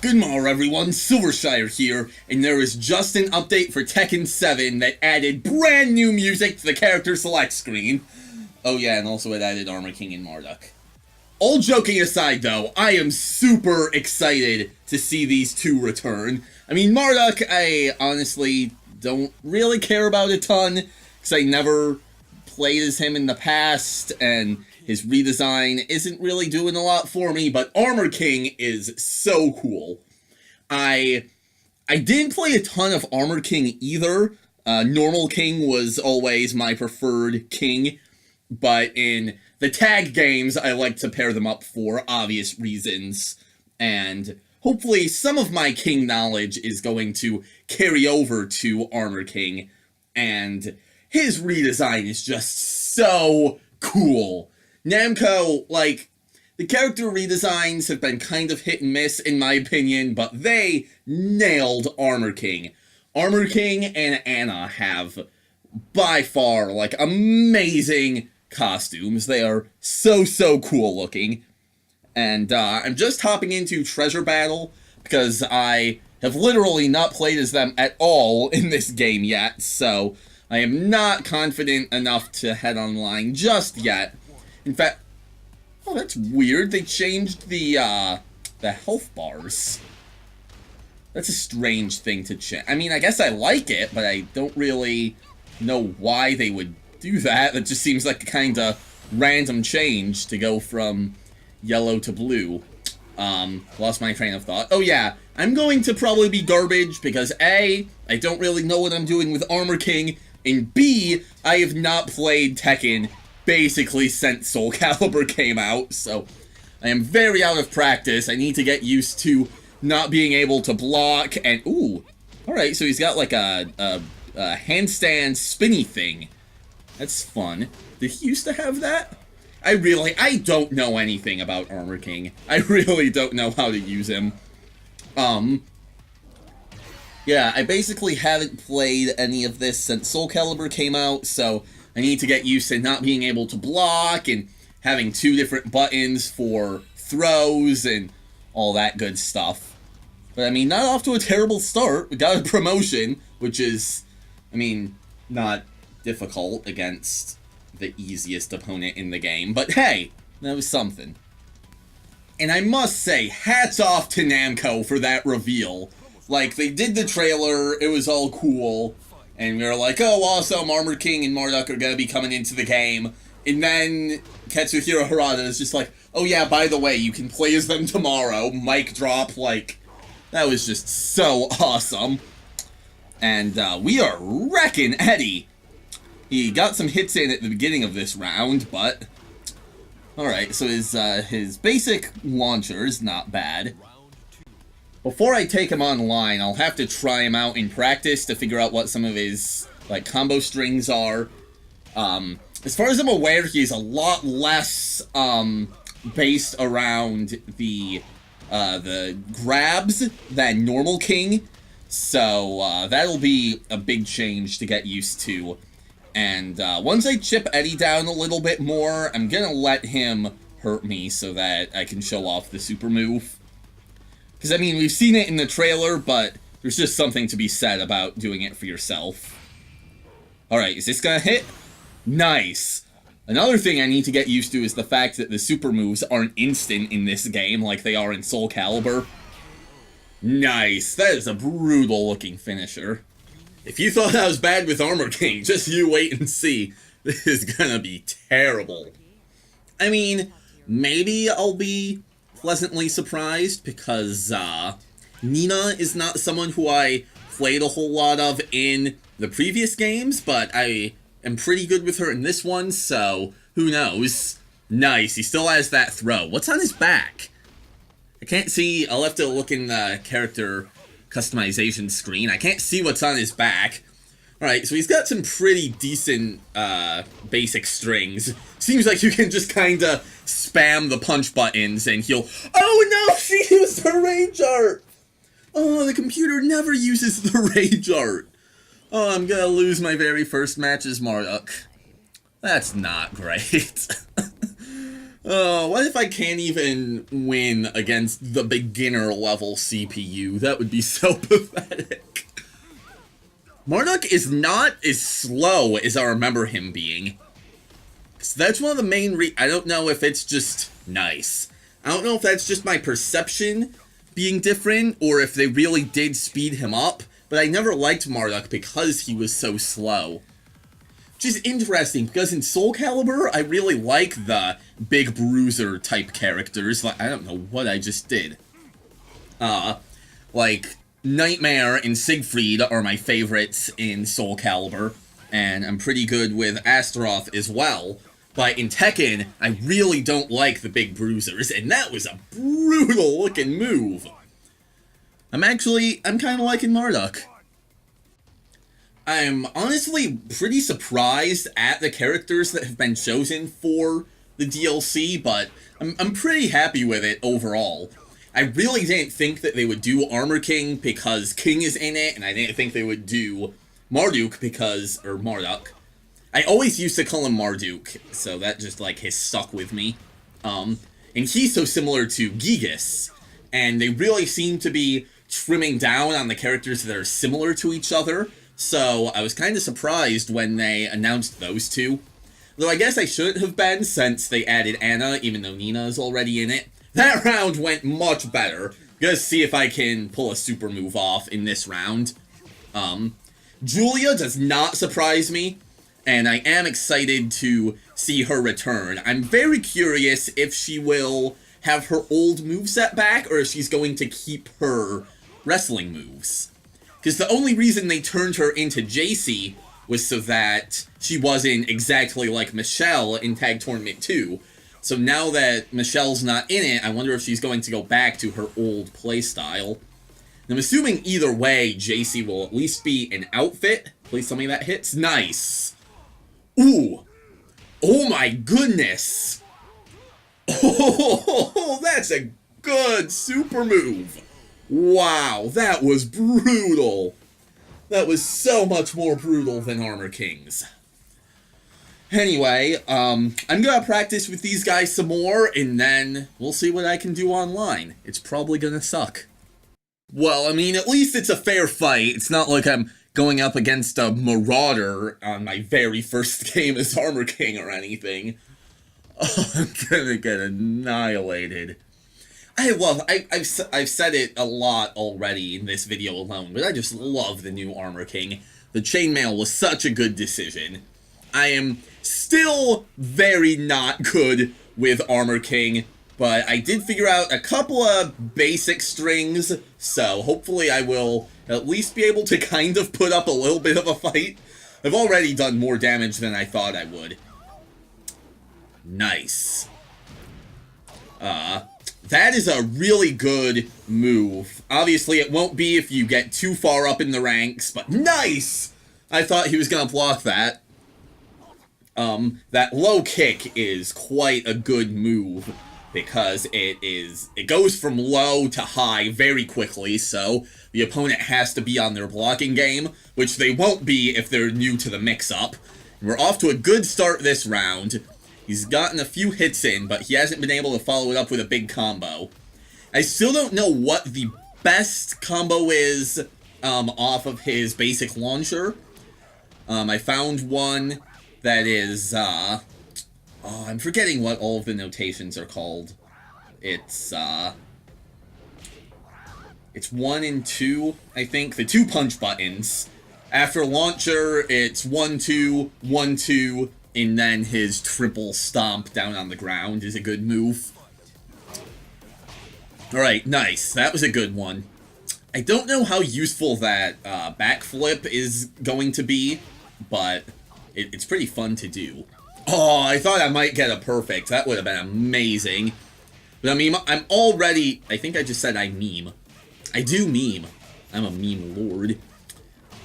Good morning everyone, Silvershire here, and there is just an update for Tekken 7 that added brand new music to the character select screen. Oh yeah, and also it added Armor King and MARDUK. All joking aside though, I am super excited to see these two return. I mean, MARDUK, I honestly don't really care about a ton, because I never played as him in the past, and his redesign isn't really doing a lot for me, but Armor King is so cool. I didn't play a ton of Armor King either. Normal King was always my preferred King, but in the tag games, I like to pair them up for obvious reasons, and hopefully some of my King knowledge is going to carry over to Armor King, and his redesign is just so cool. Namco, like, the character redesigns have been kind of hit and miss in my opinion, but they nailed Armor King. Armor King and Anna have, by far, like, amazing costumes. They are so cool looking. And, I'm just hopping into Treasure Battle, because I have literally not played as them at all in this game yet, so I am not confident enough to head online just yet. In fact, oh, that's weird. They changed the health bars. That's a strange thing to change. I mean, I guess I like it, but I don't really know why they would do that. That just seems like a kind of random change to go from yellow to blue. Lost my train of thought. Oh yeah, I'm going to probably be garbage because A, I don't really know what I'm doing with Armor King, and B, I have not played Tekken basically since Soul Calibur came out, so I am very out of practice. I need to get used to not being able to block, and ooh, alright, so he's got like a handstand spinny thing. That's fun. Did he used to have that? I don't know anything about Armor King. I really don't know how to use him. Yeah, I basically haven't played any of this since Soul Calibur came out, so I need to get used to not being able to block and having two different buttons for throws and all that good stuff. But I mean, not off to a terrible start. We got a promotion, which is, I mean, not difficult against the easiest opponent in the game. But hey, that was something. And I must say, hats off to Namco for that reveal. Like, they did the trailer, it was all cool, and we were like, oh, awesome, Armor King and MARDUK are gonna be coming into the game. And then Katsuhiro Harada is just like, oh yeah, by the way, you can play as them tomorrow. Mic drop, like, that was just so awesome. And we are wrecking Eddie. He got some hits in at the beginning of this round, but alright, so his basic launcher is not bad. Before I take him online, I'll have to try him out in practice to figure out what some of his, like, combo strings are. As far as I'm aware, he's a lot less, based around the grabs than Normal King. So, that'll be a big change to get used to. And, once I chip Eddie down a little bit more, I'm gonna let him hurt me so that I can show off the super move. Because, I mean, we've seen it in the trailer, but there's just something to be said about doing it for yourself. Alright, is this gonna hit? Nice! Another thing I need to get used to is the fact that the super moves aren't instant in this game like they are in Soul Calibur. Nice! That is a brutal looking finisher. If you thought I was bad with Armor King, just you wait and see. This is gonna be terrible. I mean, maybe I'll be pleasantly surprised, because Nina is not someone who I played a whole lot of in the previous games, but I am pretty good with her in this one, so who knows. Nice, he still has that throw. What's on his back? I can't see. I'll have to look in the character customization screen. I can't see what's on his back. Alright, so he's got some pretty decent, basic strings. Seems like you can just kinda spam the punch buttons and he'll— oh no, she used her rage art! Oh, the computer never uses the rage art. Oh, I'm gonna lose my very first match as MARDUK. That's not great. What if I can't even win against the beginner level CPU? That would be so pathetic. MARDUK is not as slow as I remember him being. So that's one of the main I don't know if it's just nice. I don't know if that's just my perception being different, or if they really did speed him up, but I never liked MARDUK because he was so slow. Which is interesting, because in Soul Calibur, I really like the big bruiser type characters. Like, I don't know what I just did. Like, Nightmare and Siegfried are my favorites in Soul Calibur, and I'm pretty good with Astaroth as well. But in Tekken, I really don't like the big bruisers, and that was a brutal looking move. I'm kind of liking MARDUK. I'm honestly pretty surprised at the characters that have been chosen for the DLC, but I'm pretty happy with it overall. I really didn't think that they would do Armor King because King is in it, and I didn't think they would do MARDUK or MARDUK. I always used to call him MARDUK, so that just, like, has stuck with me. And he's so similar to Gigas, and they really seem to be trimming down on the characters that are similar to each other, so I was kind of surprised when they announced those two. Though I guess I shouldn't have been, since they added Anna, even though Nina is already in it. That round went much better. I'm gonna see if I can pull a super move off in this round. Julia does not surprise me, and I am excited to see her return. I'm very curious if she will have her old moveset back, or if she's going to keep her wrestling moves. Because the only reason they turned her into JC was so that she wasn't exactly like Michelle in Tag Tournament 2. So now that Michelle's not in it, I wonder if she's going to go back to her old playstyle. I'm assuming either way, JC will at least be an outfit. Please tell me that hits. Nice. Ooh. Oh my goodness. Oh, that's a good super move. Wow, that was brutal. That was so much more brutal than Armor King's. Anyway, I'm gonna practice with these guys some more, and then we'll see what I can do online. It's probably gonna suck. Well, I mean, at least it's a fair fight. It's not like I'm going up against a Marauder on my very first game as Armor King or anything. Oh, I'm gonna get annihilated. I've said it a lot already in this video alone, but I just love the new Armor King. The chainmail was such a good decision. I am still very not good with Armor King, but I did figure out a couple of basic strings, so hopefully I will at least be able to kind of put up a little bit of a fight. I've already done more damage than I thought I would. Nice. That is a really good move. Obviously, it won't be if you get too far up in the ranks, but nice! I thought he was gonna block that. That low kick is quite a good move, because it goes from low to high very quickly, so the opponent has to be on their blocking game, which they won't be if they're new to the mix-up. We're off to a good start this round. He's gotten a few hits in, but he hasn't been able to follow it up with a big combo. I still don't know what the best combo is off of his basic launcher. I found one that is, oh, I'm forgetting what all of the notations are called. It's 1 and 2, I think, the 2 punch buttons. After launcher, it's 1, 2, 1, 2, and then his triple stomp down on the ground is a good move. Alright, nice. That was a good one. I don't know how useful that backflip is going to be, but it's pretty fun to do. Oh, I thought I might get a perfect. That would have been amazing. But I mean, I'm already... I think I just said I meme. I do meme. I'm a meme lord.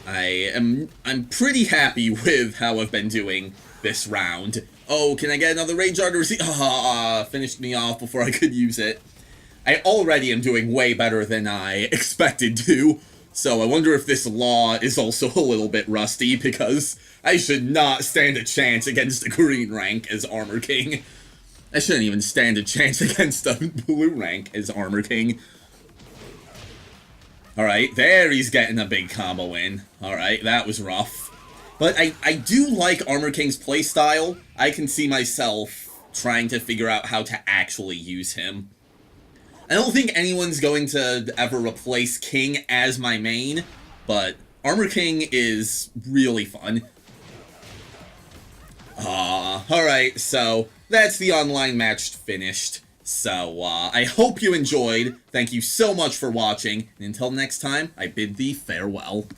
I'm pretty happy with how I've been doing this round. Oh, can I get another Rage Art or finished me off before I could use it. I already am doing way better than I expected to, so I wonder if this law is also a little bit rusty, because I should not stand a chance against a green rank as Armor King. I shouldn't even stand a chance against a blue rank as Armor King. Alright, there he's getting a big combo in. Alright, that was rough. But I do like Armor King's playstyle. I can see myself trying to figure out how to actually use him. I don't think anyone's going to ever replace King as my main, but Armor King is really fun. Alright, so that's the online match finished. So, I hope you enjoyed. Thank you so much for watching, and until next time, I bid thee farewell.